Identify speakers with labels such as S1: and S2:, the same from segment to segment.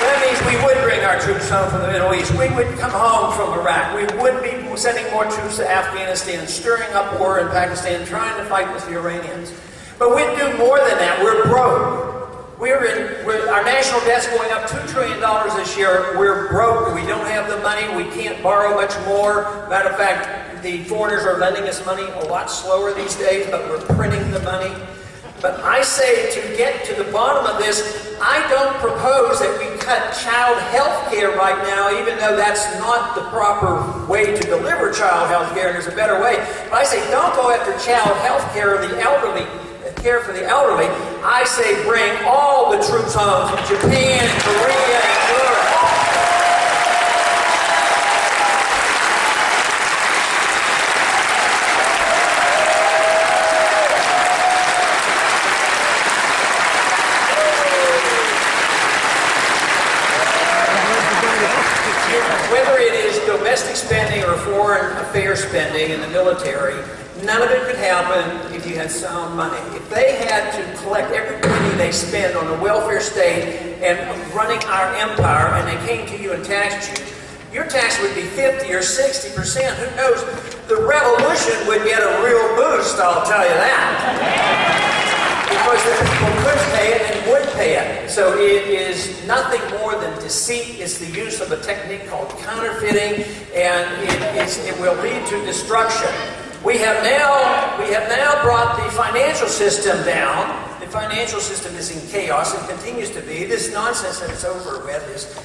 S1: That means we would bring our troops home from the Middle East. We would come home from Iraq. We would be sending more troops to Afghanistan, stirring up war in Pakistan, trying to fight with the Iranians. But we'd do more than that. We're broke. Our national debt's going up $2 trillion this year. We're broke. We don't have the money. We can't borrow much more. Matter of fact, the foreigners are lending us money a lot slower these days, but we're printing the money. But I say, to get to the bottom of this, I don't propose that we cut child health care right now, even though that's not the proper way to deliver child health care, and there's a better way. But I say, don't go after child health care or the elderly, care for the elderly. I say, bring all the troops home from Japan and Korea and Europe. Whether it is domestic spending or foreign affairs spending in the military, none of it could happen if you had sound money. If they had to collect every penny they spend on the welfare state and running our empire, and they came to you and taxed you, your tax would be 50 or 60%. Who knows? The revolution would get a real boost, I'll tell you that. Because the people could pay it and would pay it. So it is nothing more than deceit. It's the use of a technique called counterfeiting, and it will lead to destruction. We have now brought the financial system down. The financial system is in chaos and continues to be. This nonsense that it's over with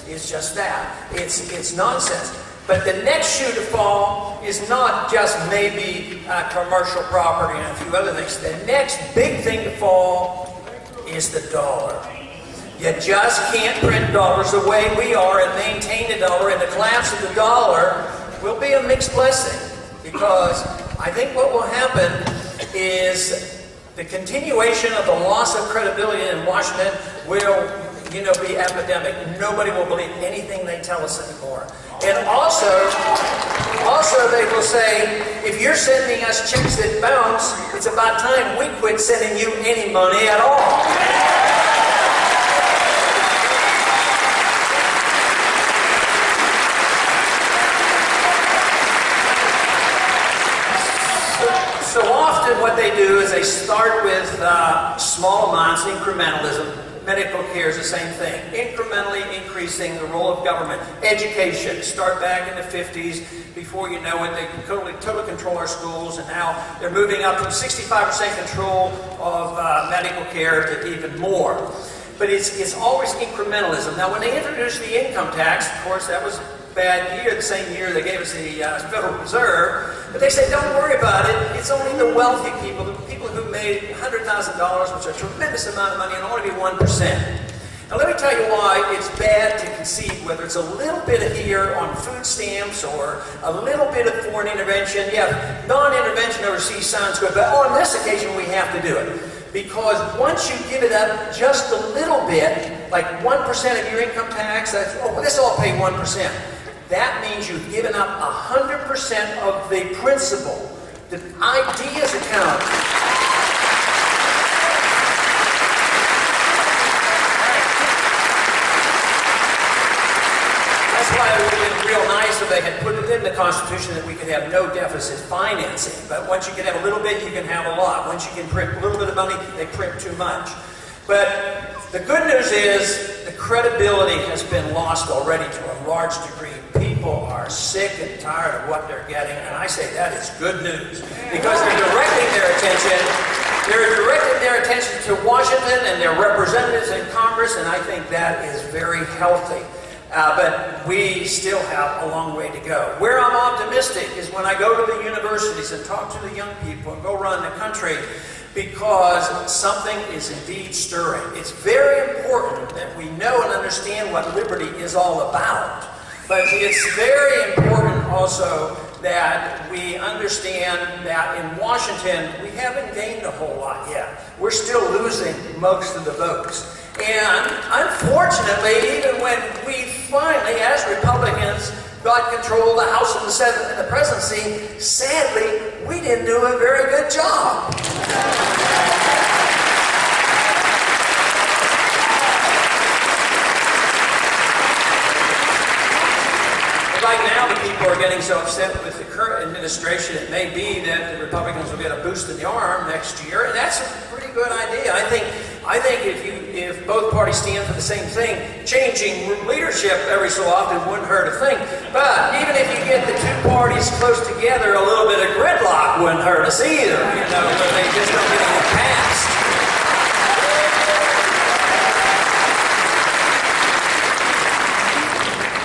S1: is just that. It's nonsense. But the next shoe to fall is not just maybe commercial property and a few other things. The next big thing to fall is the dollar. You just can't print dollars the way we are and maintain the dollar, and the collapse of the dollar will be a mixed blessing, because I think what will happen is the continuation of the loss of credibility in Washington will, be epidemic. Nobody will believe anything they tell us anymore. And also they will say, if you're sending us checks that bounce, it's about time we quit sending you any money at all. So often what they do is they start with small amounts, incrementalism. Medical care is the same thing. Incrementally increasing the role of government. Education. Start back in the 50s. Before you know it, they totally control our schools, and now they're moving up from 65% control of medical care to even more. But it's always incrementalism. Now, when they introduced the income tax, of course, that was a bad year. The same year they gave us the Federal Reserve. But they said, don't worry about it. It's only the wealthy people, the people who made $100,000, which is a tremendous amount of money, and only be 1%. Now, let me tell you why it's bad to concede, whether it's a little bit of here on food stamps or a little bit of foreign intervention. Yeah, non-intervention overseas sounds good, but on this occasion we have to do it. Because once you give it up just a little bit, like 1% of your income tax, that's, oh, let's all pay 1%. That means you've given up 100% of the principal. The ideas account. That's why it would have been real nice if they had put it in the Constitution that we could have no deficit financing. But once you can have a little bit, you can have a lot. Once you can print a little bit of money, they print too much. But the good news is the credibility has been lost already to a large degree. People are sick and tired of what they're getting, and I say that is good news, because they're directing their attention to Washington and their representatives in Congress, and I think that is very healthy. But we still have a long way to go. Where I'm optimistic is when I go to the universities and talk to the young people and go around the country, because something is indeed stirring. It's very important that we know and understand what liberty is all about. But it's very important also that we understand that in Washington, we haven't gained a whole lot yet. We're still losing most of the votes. And unfortunately, even when we finally, as Republicans, got control of the House and the Senate and the presidency, sadly, we didn't do a very good job. are getting so upset with the current administration, it may be that the Republicans will get a boost in the arm next year, and that's a pretty good idea. I think if both parties stand for the same thing, changing leadership every so often wouldn't hurt a thing. But even if you get the two parties close together, a little bit of gridlock wouldn't hurt us either. You know, but they just don't get it passed.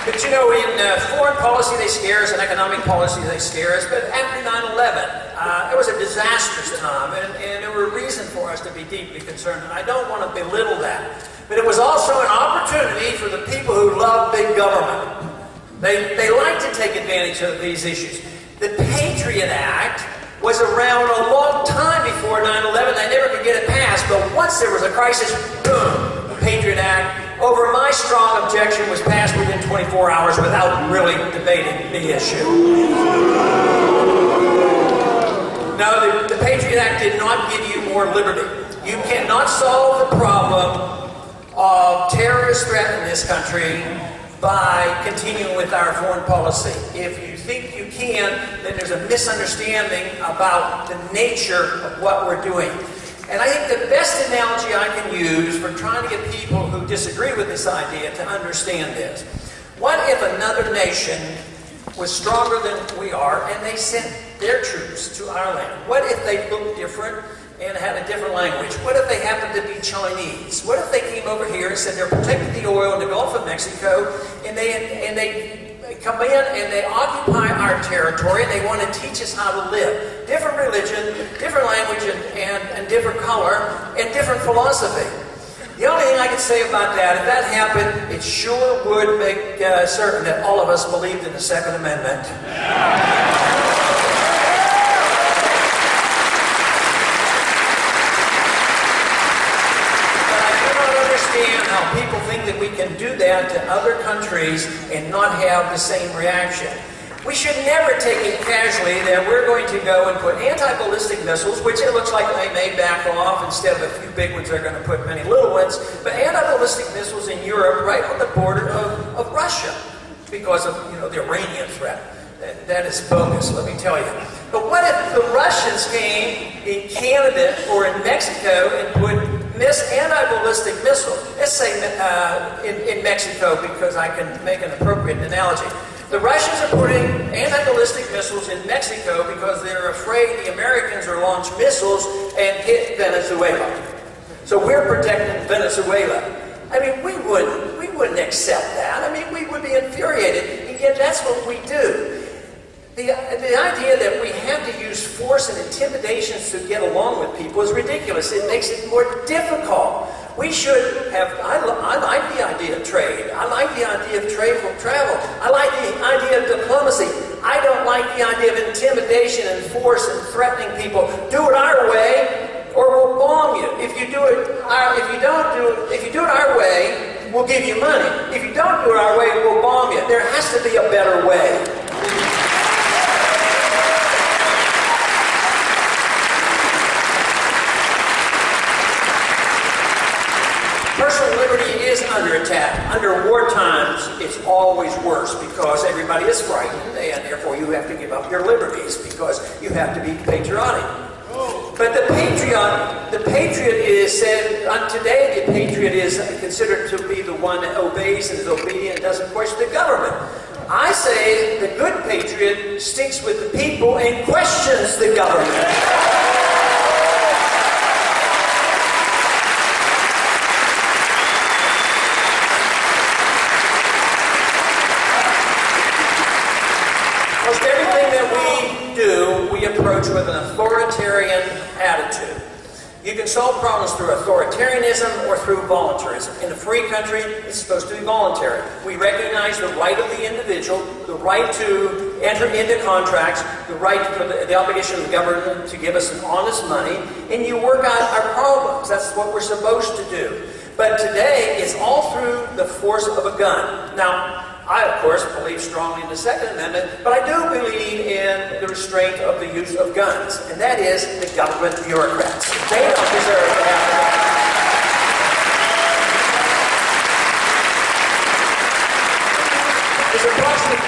S1: But you know, in foreign policy they scare us, and economic policy they scare us, but after 9/11, it was a disastrous time, and there were reasons for us to be deeply concerned, and I don't want to belittle that. But it was also an opportunity for the people who love big government. They like to take advantage of these issues. The Patriot Act was around a long time before 9/11. They never could get it passed, but once there was a crisis, boom, the Patriot Act, over my strong objection, was passed within 24 hours without really debating the issue. No, the Patriot Act did not give you more liberty. You cannot solve the problem of terrorist threat in this country by continuing with our foreign policy. If you think you can, then there's a misunderstanding about the nature of what we're doing. And I think the best analogy I can use for trying to get people who disagree with this idea to understand this. What if another nation was stronger than we are and they sent their troops to our land? What if they looked different and had a different language? What if they happened to be Chinese? What if they came over here and said they're protecting the oil in the Gulf of Mexico, and they come in and they occupy our territory and they want to teach us how to live? Different religion, different language, and different color, and different philosophy. The only thing I can say about that, if that happened, it sure would make certain that all of us believed in the Second Amendment. How people think that we can do that to other countries and not have the same reaction. We should never take it casually that we're going to go and put anti-ballistic missiles, which it looks like they may back off. Instead of a few big ones, they're going to put many little ones, but anti-ballistic missiles in Europe right on the border of Russia because of, you know, the Iranian threat. That is bogus, let me tell you. But what if the Russians came in Canada or in Mexico and put anti-ballistic missile, let's say in Mexico, because I can make an appropriate analogy. The Russians are putting anti-ballistic missiles in Mexico because they're afraid the Americans will launch missiles and hit Venezuela. So we're protecting Venezuela. I mean, we wouldn't accept that. I mean, we would be infuriated, and yet that's what we do. The idea that we have to use force and intimidations to get along with people is ridiculous. It makes it more difficult. We should have, I like the idea of trade. I like the idea of trade from travel. I like the idea of diplomacy. I don't like the idea of intimidation and force and threatening people. Do it our way or we'll bomb you. If you do it our way, we'll give you money. If you don't do it our way, we'll bomb you. There has to be a better way. Personal liberty is under attack. Under war times, it's always worse because everybody is frightened, and therefore you have to give up your liberties because you have to be patriotic. But the patriot is said, today the patriot is considered to be the one that obeys and is obedient and doesn't question the government. I say the good patriot sticks with the people and questions the government. We approach with an authoritarian attitude. You can solve problems through authoritarianism or through voluntarism. In a free country, it's supposed to be voluntary. We recognize the right of the individual, the right to enter into contracts, the right for the obligation of the government to give us an honest money, and you work out our problems. That's what we're supposed to do. But today, it's all through the force of a gun. Now, I, of course, believe strongly in the Second Amendment, but I do believe in the restraint of the use of guns, and that is the government bureaucrats. They don't deserve to have that. There's approximately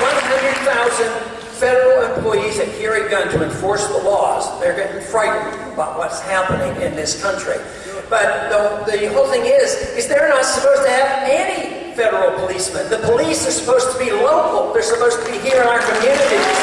S1: federal employees that carry a gun to enforce the laws. They're getting frightened about what's happening in this country. But the whole thing is they're not supposed to have any federal policemen. The police are supposed to be local. They're supposed to be here in our communities.